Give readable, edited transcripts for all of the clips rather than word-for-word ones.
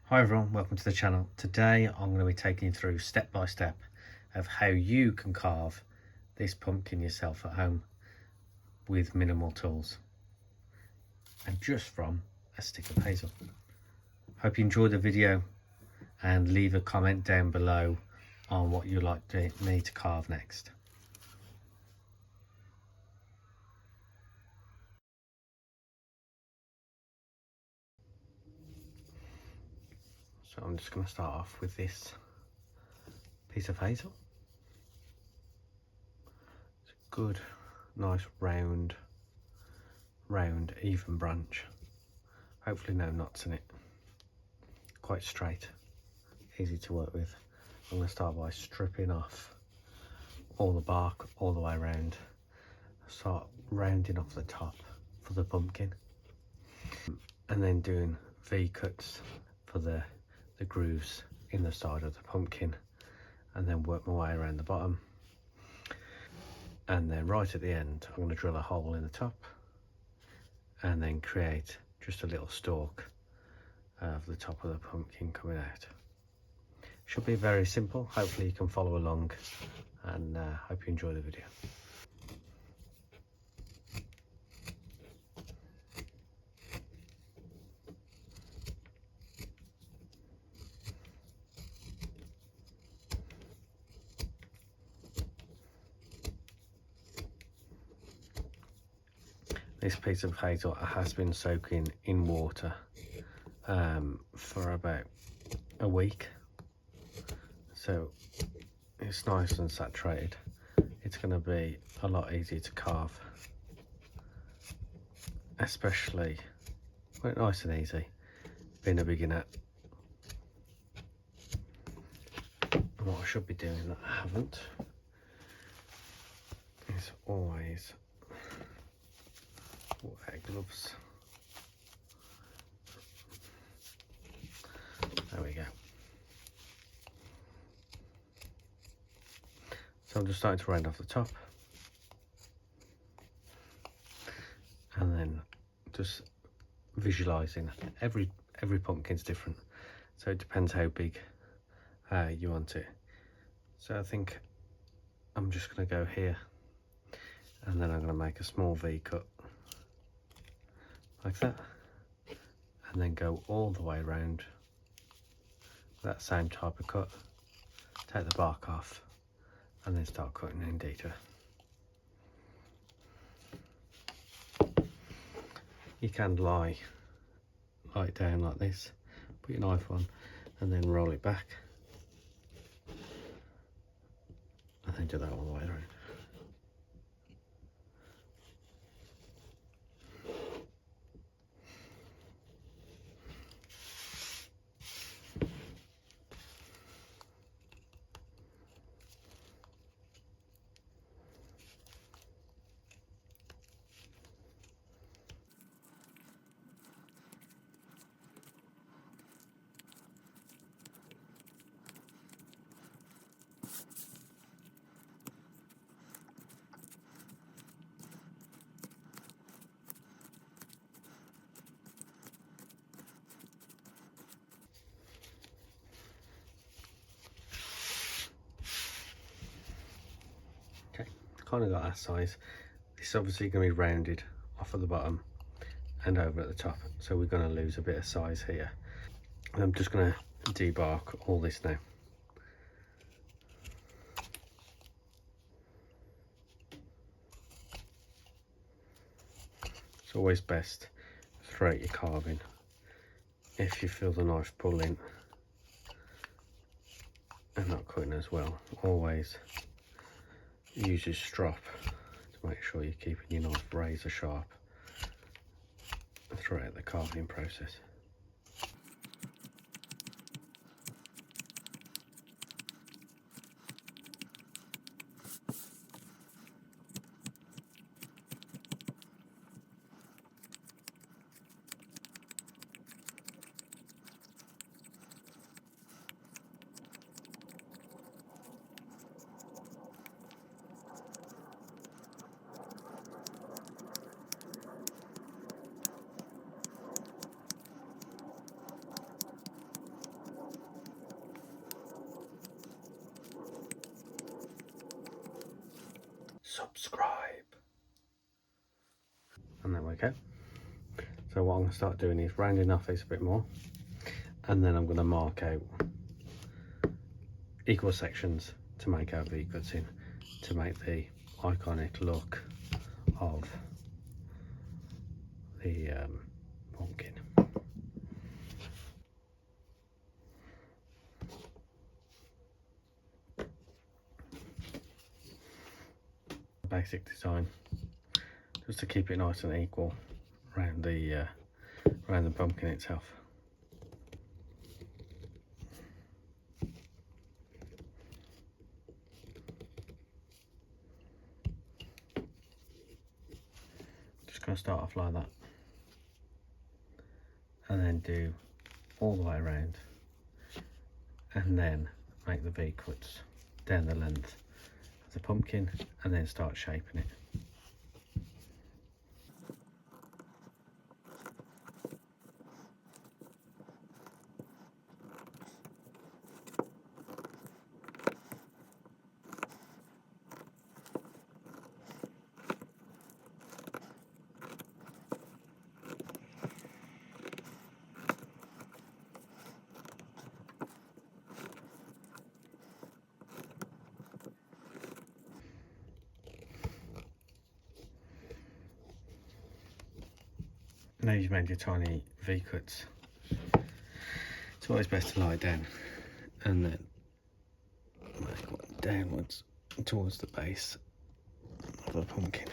Hi everyone, welcome to the channel. Today I'm going to be taking you through step by step of how you can carve this pumpkin yourself at home with minimal tools and just from a stick of hazel. Hope you enjoyed the video and leave a comment down below on what you'd like me to carve next. So I'm just going to start off with this piece of hazel. It's a good, nice round, even branch. Hopefully no knots in it. Quite straight, easy to work with. I'm going to start by stripping off all the bark all the way around. Start rounding off the top for the pumpkin, and then doing V cuts for the grooves in the side of the pumpkin, and then work my way around the bottom. And then right at the end I'm going to drill a hole in the top and then create just a little stalk of the top of the pumpkin coming out. Should be very simple. Hopefully you can follow along, and hope you enjoy the video. This piece of hazel has been soaking in water for about a week, so it's nice and saturated. It's going to be a lot easier to carve, especially quite nice and easy being a beginner. And what I should be doing that I haven't is always wear gloves. There we go. So I'm just starting to round off the top, and then just visualizing every pumpkin's different, so it depends how big you want it. So I think I'm just going to go here, and then I'm going to make a small V cut like that, and then go all the way around that same type of cut, take the bark off, and then start cutting in detail. You can lie it down like this, put your knife on, and then roll it back, and then do that all the way around. Okay, kind of got that size. This is obviously going to be rounded off at the bottom and over at the top, so we're going to lose a bit of size here. And I'm just going to debark all this now. It's always best throughout your carving, if you feel the knife pulling and not cutting as well, always use your strop to make sure you're keeping your knife razor sharp throughout the carving process. subscribe. And there we go. So what I'm going to start doing is rounding off this a bit more, and then I'm going to mark out equal sections to make our V-cuts in, to make the iconic look of the pumpkin. Basic design, just to keep it nice and equal around the pumpkin itself. Just going to start off like that, and then do all the way around, and then make the V cuts down the length of the pumpkin, and then start shaping it. Now you've made your tiny V cuts, it's always best to lie down and then make one downwards towards the base of the pumpkin.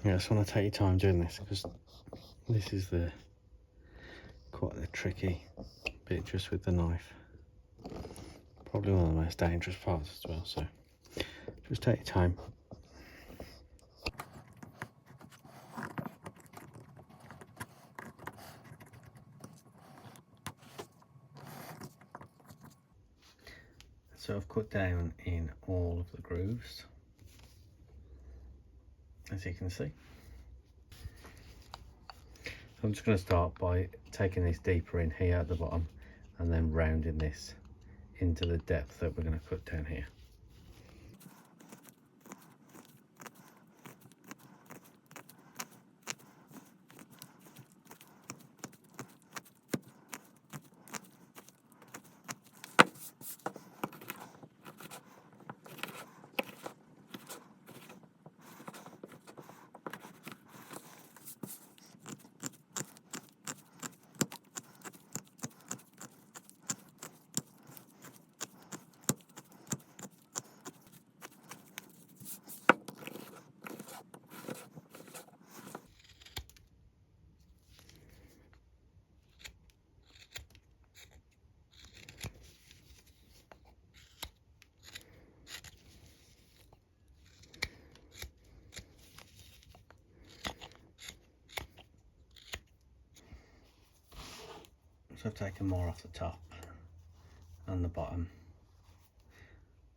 You just want to take your time doing this, because this is quite the tricky bit just with the knife. Probably one of the most dangerous parts as well, so just take your time. So I've cut down in all of the grooves, as you can see. So I'm just going to start by taking this deeper in here at the bottom, and then rounding this into the depth that we're going to cut down here. So I've taken more off the top and the bottom,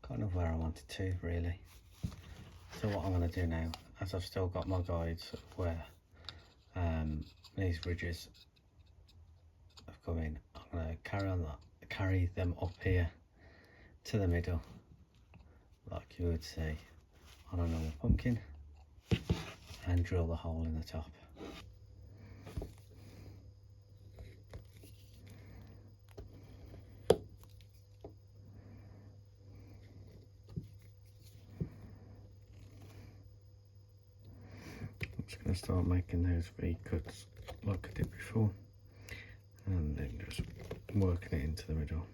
kind of where I wanted to really. So what I'm going to do now, as I've still got my guides of where these ridges have come in, I'm going to carry them up here to the middle, like you would see on a normal pumpkin, and drill the hole in the top. I'm just going to start making those V cuts like I did before, and then just working it into the middle.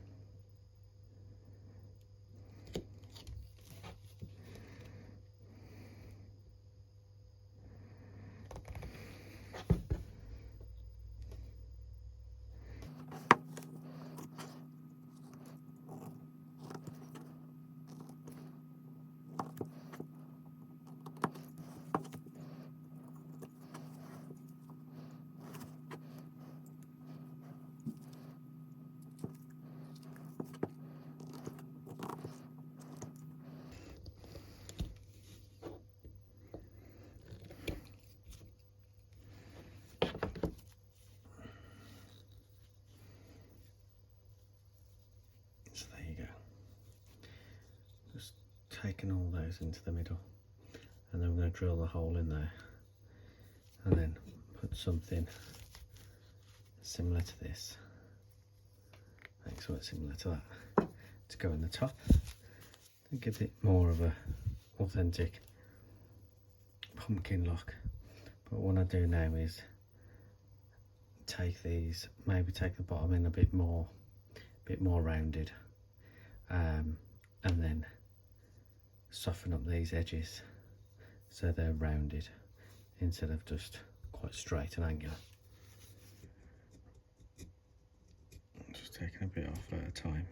taking all those into the middle, and then we're going to drill the hole in there, and then put something similar to this, make something similar to that, to go in the top, and give it more of a authentic pumpkin look. But what I do now is take these, maybe take the bottom in a bit more rounded, and then soften up these edges so they're rounded instead of just quite straight and angular. Just taking a bit off at a time.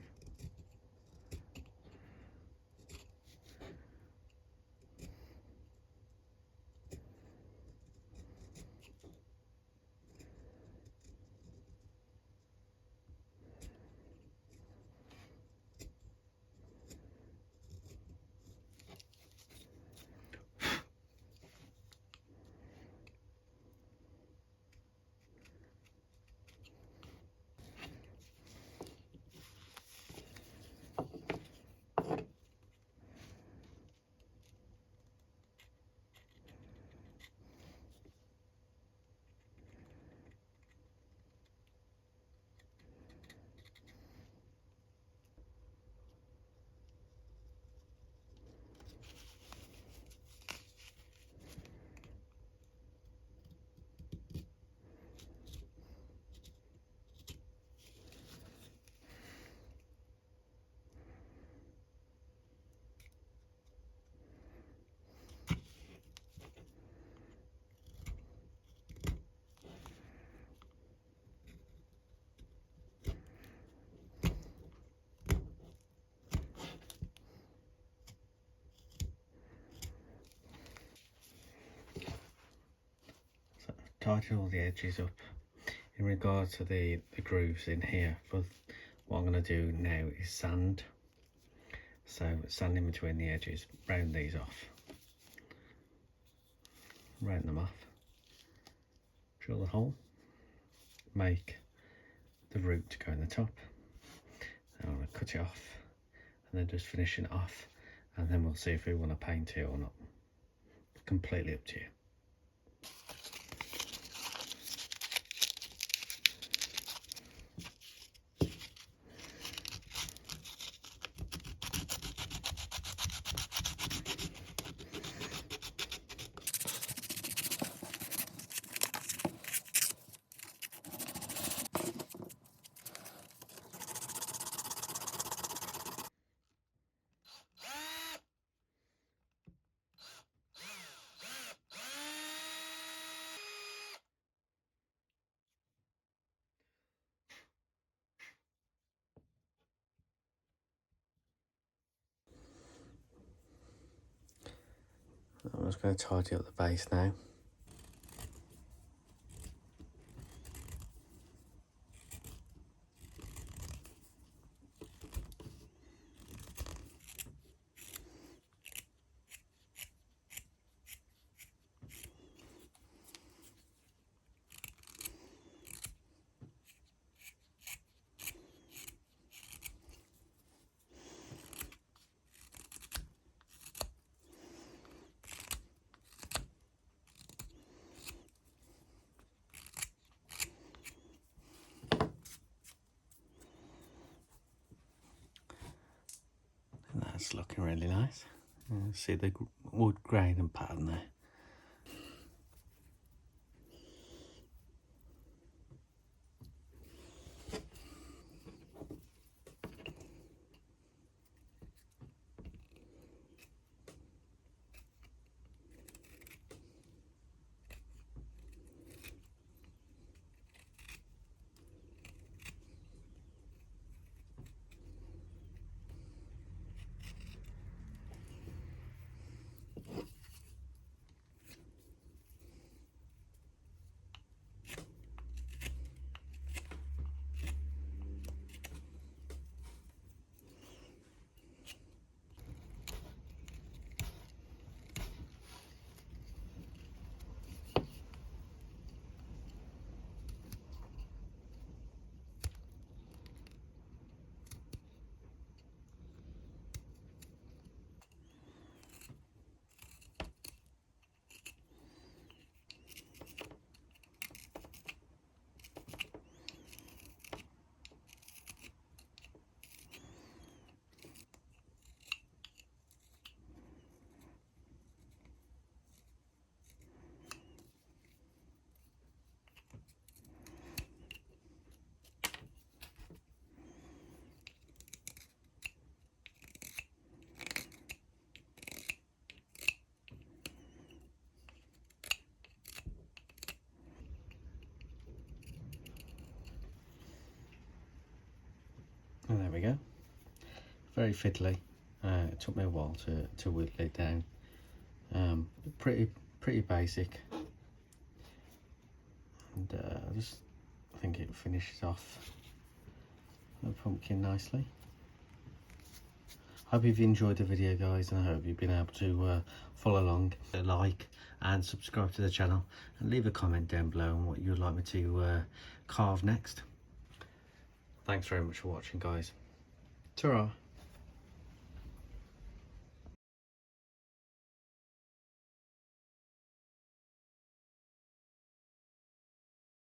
Tighten all the edges up. In regards to the grooves in here, but what I'm going to do now is sand. So sand in between the edges, round these off, round them off, drill the hole, make the root to go in the top. I'm going to cut it off and then just finishing it off, and then we'll see if we want to paint it or not. Completely up to you. I'm just going to tidy up the base now. That's looking really nice. See the wood grain and pattern there. There we go. Very fiddly. It took me a while to whittle it down. Pretty basic. And I think it finishes off the pumpkin nicely. Hope you've enjoyed the video, guys, and I hope you've been able to follow along. Like and subscribe to the channel, and leave a comment down below on what you'd like me to carve next. Thanks very much for watching, guys. Ta-ra.